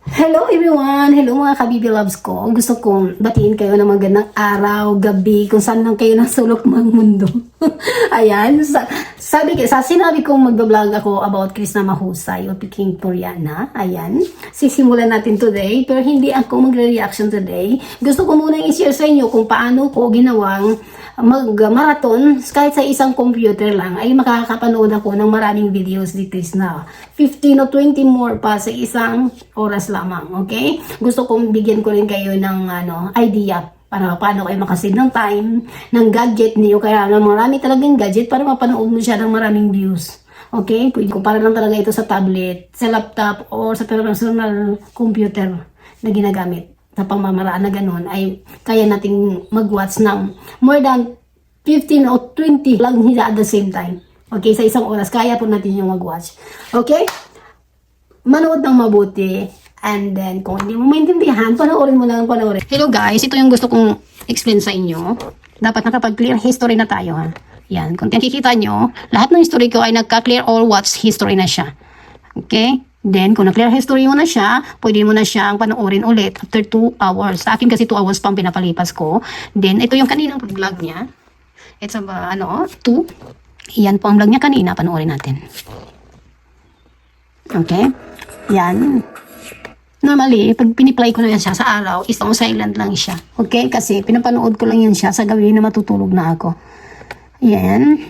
Hello everyone! Hello mga kabibi loves ko. Gusto kong batiin kayo ng magandang araw, gabi, kung saan lang kayo nasulok ng mundo. Ayan, sinabi kong magbablog ako about Krishna Mahusay o Peking Koreana. Ayan, sisimulan natin today, pero hindi ako magre-reaction today. Gusto ko muna i-share sa inyo kung paano ko ginawang mag-marathon kahit sa isang computer lang ay makakapanood ako ng maraming videos ni Krishna. 15 o 20 more pa sa isang oras lamang, okay? Gusto kong bigyan ko rin kayo ng idea para paano kayo makasave ng time, ng gadget niyo. Kaya marami talagang gadget para mapanood mo siya ng maraming views. Okay? Pwede ko para lang talaga ito sa tablet, sa laptop, o sa personal computer na ginagamit. Sa pamamaraan na ganun ay kaya nating mag-watch ng more than 15 o 20 lang at the same time. Okay, sa isang oras, kaya po natin yung mag-watch. Okay? Manood ng mabuti. And then, kung hindi mo maintindihan, panoorin mo lang, panoorin. Hello guys, ito yung gusto kong explain sa inyo. Dapat nakapag-clear history na tayo, ha? Yan, kung nakikita nyo, lahat ng history ko ay nagka-clear all watch history na siya. Okay? Then, kung na-clear history mo na siya, pwede mo na siyang panoorin ulit after 2 hours. Sa akin kasi 2 hours pang pinapalipas ko. Then, ito yung kaninang vlog niya. It's 2. Yan po ang vlog niya kanina. Panoorin natin. Okay? Yan. Normally, pag piniplay ko na yan siya sa araw, isang silent lang siya. Okay? Kasi pinapanood ko lang yan siya sa gabi na matutulog na ako. Yan.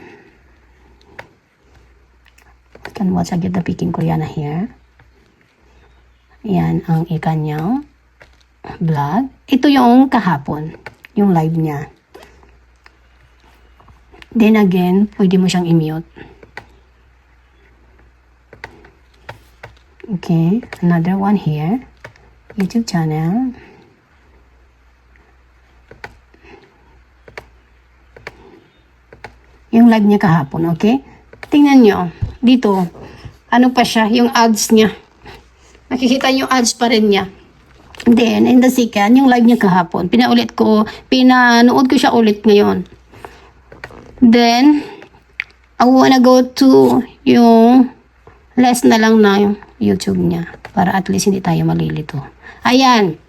You can watch again the Peking Koreana here. Yan ang ikanyang vlog. Ito yung kahapon, yung live niya. Then again, pwede mo siyang i-mute. Okay, another one here. YouTube channel. Yung live niya kahapon, okay? Tingnan nyo, dito, ano pa siya, yung ads niya. Nakikita yung ads pa rin niya. Then, in the second, yung live niya kahapon, pinanood ko siya ulit ngayon. Then, I wanna go to yung less na lang na yung YouTube niya. Para at least hindi tayo malilito. Ayan.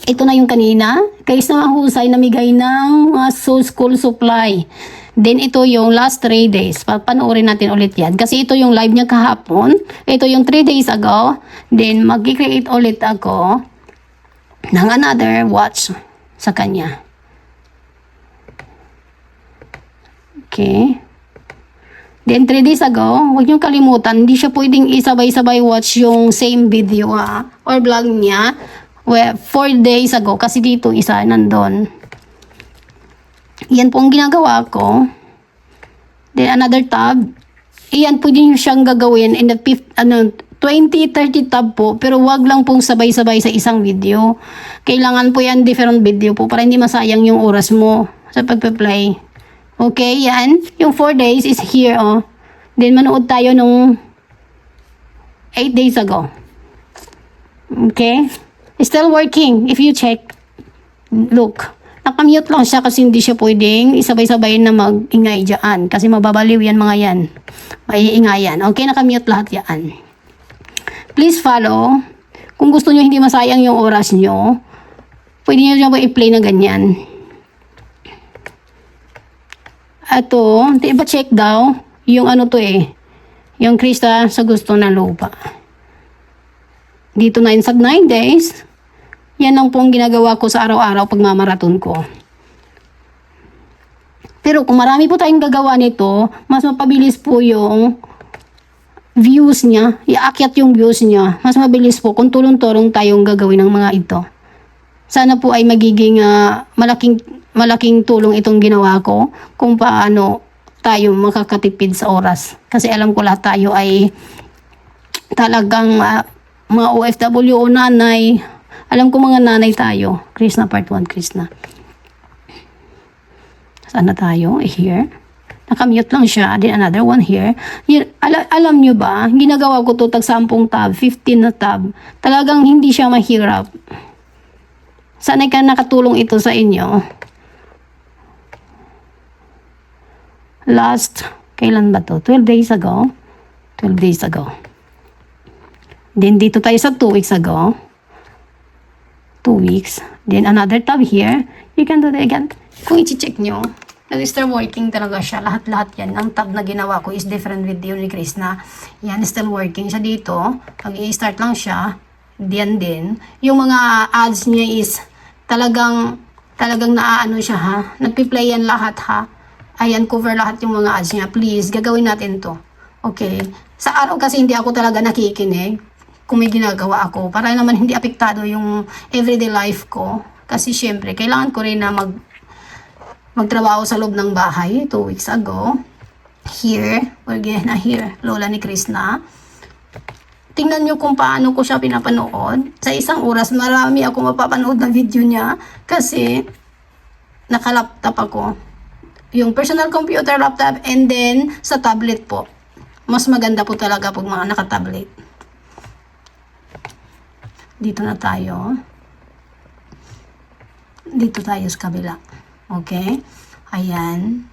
Ito na yung kanina. Krishna Mahusay namigay ng school supply. Then, ito yung last 3 days. Panoorin natin ulit yan. Kasi ito yung live niya kahapon. Ito yung 3 days ago. Then, mag-create ulit ako ng another watch sa kanya. Okay. Then, 3 days ago, huwag niyong kalimutan, hindi siya pwedeng isabay-sabay watch yung same video or vlog niya. 4 days ago. Kasi dito, isa nandun. Yan po ang ginagawa ko. Then another tab. Iyan pwede nyo siyang gagawin in the 20-30 tab po. Pero wag lang pong sabay-sabay sa isang video. Kailangan po yan different video po para hindi masayang yung oras mo sa pagpa-play. Okay, yan. Yung 4 days is here, oh. Then manood tayo nung 8 days ago. Okay? Still working if you check. Look. Nakamute lang siya kasi hindi siya pwedeng isabay-sabay na mag-ingay dyan. Kasi mababaliw yan mga yan. May ingayan. Okay, nakamute lahat yan. Please follow. Kung gusto nyo hindi masayang yung oras nyo, pwede nyo dyan i-play na ganyan. Ito, diba check daw, yung yung Krista sa gusto ng lupa. Dito na sa 9 days, yan lang po ang ginagawa ko sa araw-araw pag mamaraton ko. Pero kung marami po tayong gagawa nito, mas mapabilis po yung views niya. Iaakyat yung views niya. Mas mabilis po kung tulong-tulong tayong gagawin ng mga ito. Sana po ay magiging malaking tulong itong ginawa ko kung paano tayo makakatipid sa oras. Kasi alam ko lahat tayo ay talagang mga OFW o nanay. Alam ko mga nanay tayo. Krishna part 1, Krishna. Saan na tayo? Here. Nakamute lang siya. Then another one here. Alam nyo ba, ginagawa ko to tag 10 tab, 15 na tab. Talagang hindi siya mahirap. Sana'y ka nakatulong ito sa inyo. Last, kailan ba to? 12 days ago. 12 days ago. Then dito tayo sa 2 weeks ago. 2 weeks. Then another tab here. You can do that again. Kung i-check nyo, nag-start working talaga siya. Lahat-lahat yan. Ang tab na ginawa ko is different with you ni Chris na yan, still working siya dito. Pag i-start lang siya, diyan din. Yung mga ads niya is talagang naaano siya ha. Nagpi-play yan lahat ha. Ayan, cover lahat yung mga ads niya. Please, gagawin natin to. Okay? Sa araw kasi hindi ako talaga nakikinig kung may ginagawa ako. Para naman hindi apektado yung everyday life ko. Kasi syempre, kailangan ko rin na magtrabaho sa loob ng bahay 2 weeks ago. Here, again, here, lola ni Chris na. Tingnan nyo kung paano ko siya pinapanood. Sa isang oras, marami ako mapapanood na video niya kasi naka-laptop ako. Yung personal computer laptop and then sa tablet po. Mas maganda po talaga pag mga naka-tablet. Dito na tayo. Dito tayo sa kabila. Okay? Ayan.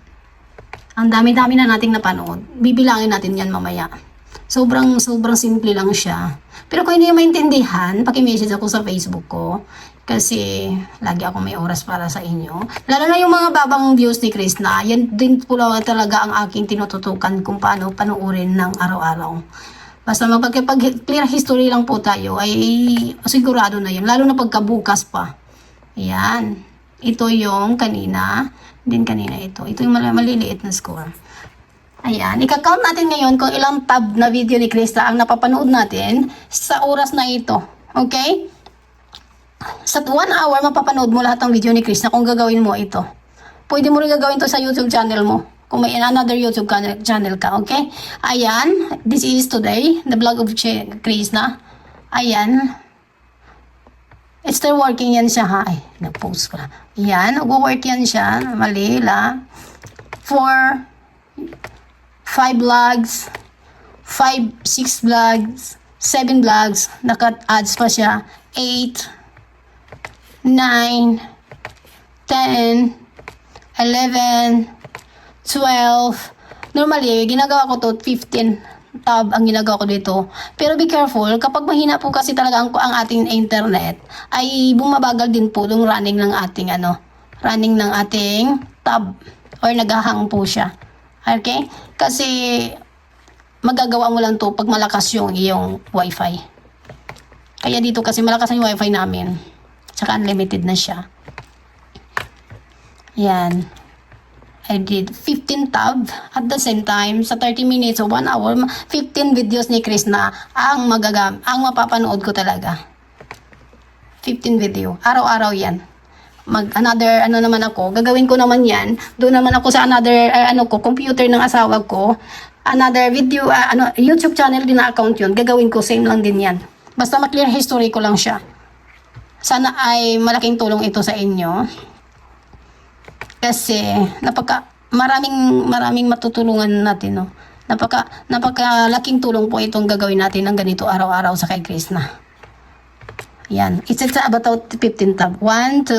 Ang dami-dami na nating napanood. Bibilangin natin yan mamaya. Sobrang simple lang siya. Pero kung hindi nyo maintindihan, paki-message ako sa Facebook ko. Kasi lagi ako may oras para sa inyo. Lalo na yung mga babang views ni Chris na, yan din po talaga ang aking tinututukan kung paano panuorin ng araw-araw. Basta magpag-clear history lang po tayo, ay sigurado na yun. Lalo na pagkabukas pa. Ayan. Ito yung kanina. Din kanina ito. Ito yung maliliit na score. Ayan. Ika-count natin ngayon kung ilang tab na video ni Krista ang napapanood natin sa oras na ito. Okay? Sa 1 hour, mapapanood mo lahat ng video ni Krista kung gagawin mo ito. Pwede mo rin gagawin to sa YouTube channel mo. Kung may another YouTube channel ka, okay? Ayan, this is today, the vlog of Chris na. Ayan. It's still working yan siya, ha? Ay, nag-post ko na. Ayan, nag-work yan siya. Mali, la. 4, 5 vlogs, 5, 6 vlogs, 7 vlogs, naka-ads pa siya. 8, 9, 10, 11, 12. Normally, ginagawa ko to 15 tab ang ginagawa ko dito. Pero be careful, kapag mahina po kasi talaga ang ating internet, ay bumabagal din po yung running ng ating tab or naghahang po siya. Okay? Kasi magagawa mo lang to pag malakas yung iyong wifi. Kaya dito kasi malakas ang wifi namin. Tsaka unlimited na siya. Yan. I did 15 tab at the same time sa 30 minutes o 1 hour 15 videos ni Chris na ang mapapanood ko talaga. 15 video. Araw-araw yan. Another naman ako. Gagawin ko naman yan. Doon naman ako sa another computer ng asawa ko. Another video YouTube channel din na account yun. Gagawin ko same lang din yan. Basta ma-clear history ko lang siya. Sana ay malaking tulong ito sa inyo. Kasi maraming matutulungan natin, no. Napakalaking tulong po itong gagawin natin ng ganito araw-araw sa kay Chris na. Yan. It's about 15 tab. 1, 2,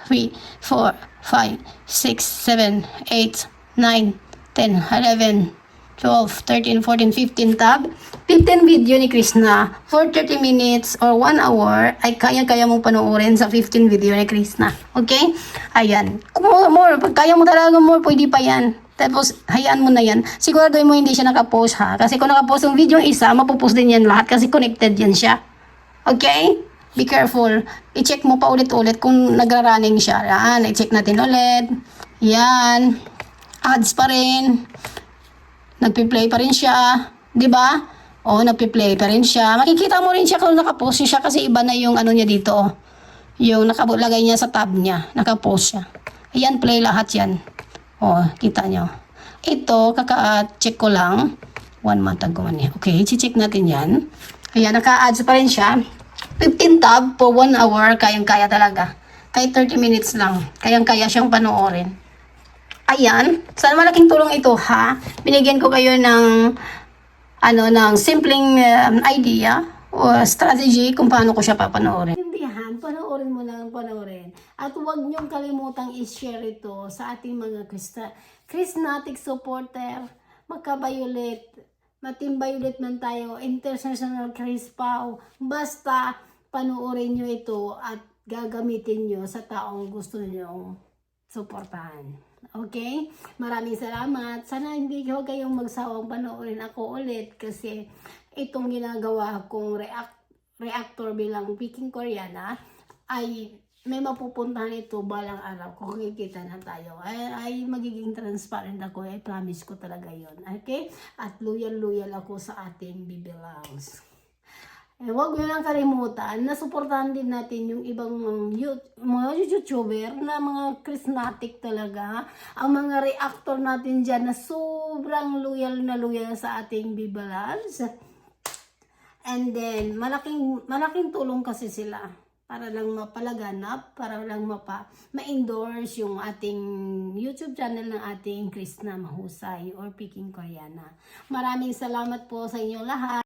3, 4, 5, 6, 7, 8, 9, 10, 11, 12, 13, 14, 15 tab. 15 video ni Chris na for 30 minutes or 1 hour ay kaya mong panoorin sa 15 video ni Chris na. Okay? Ayan. Kung more, pag kaya mo talaga more, pwede pa yan. Tapos, hayaan mo na yan. Siguraduhin mo hindi siya nakapost ha. Kasi kung nakapost yung video isa, mapupost din yan lahat kasi connected yan siya. Okay? Be careful. I-check mo pa ulit-ulit kung nagra-running siya. Yan. I-check natin ulit. Yan. Ads pa rin. Nagpi-play pa rin siya. Diba? O, nagpi-play pa rin siya. Makikita mo rin siya kung nakapost siya kasi iba na yung ano niya dito. Oh. Yung nakalagay niya sa tab niya. Nakapost siya. Ayan, play lahat yan. O, kita nyo. Ito, kaka-check ko lang. 1 month ago man eh. Okay, check natin yan. Ayan, naka-ads pa rin siya. 15 tab for 1 hour. Kayang-kaya talaga. Kahit 30 minutes lang. Kayang-kaya siyang panoorin. Ayan. Sana malaking tulong ito, ha? Binigyan ko kayo ng simpleng idea o strategy kung paano ko siya papanoorin. Tindihan, panoorin mo lang, panoorin. At huwag niyong kalimutang i-share ito sa ating mga Chrisnatic supporter, magka-violet, matimbay ulit man tayo, International Chris Pao, basta panoorin nyo ito at gagamitin nyo sa taong gusto nyo suportahan. Okay? Maraming salamat. Sana hindi ko kayong magsawang panoorin ako ulit kasi itong ginagawa kong reactor bilang Peking Koreana ay may mapupuntahan ito balang araw. Kung kikita na tayo, ay magiging transparent ako. I promise ko talaga yon. Okay? At loyal ako sa ating bibilangs. Huwag nyo lang kalimutan na suportahan din natin yung ibang mga YouTuber na mga charismatic talaga. Ang mga reactor natin dyan na sobrang loyal na loyal sa ating bibilangs. And then, malaking tulong kasi sila para lang mapalaganap, para lang ma-endorse yung ating YouTube channel ng ating Krishna Mahusay or Peking Koreana. Maraming salamat po sa inyo lahat.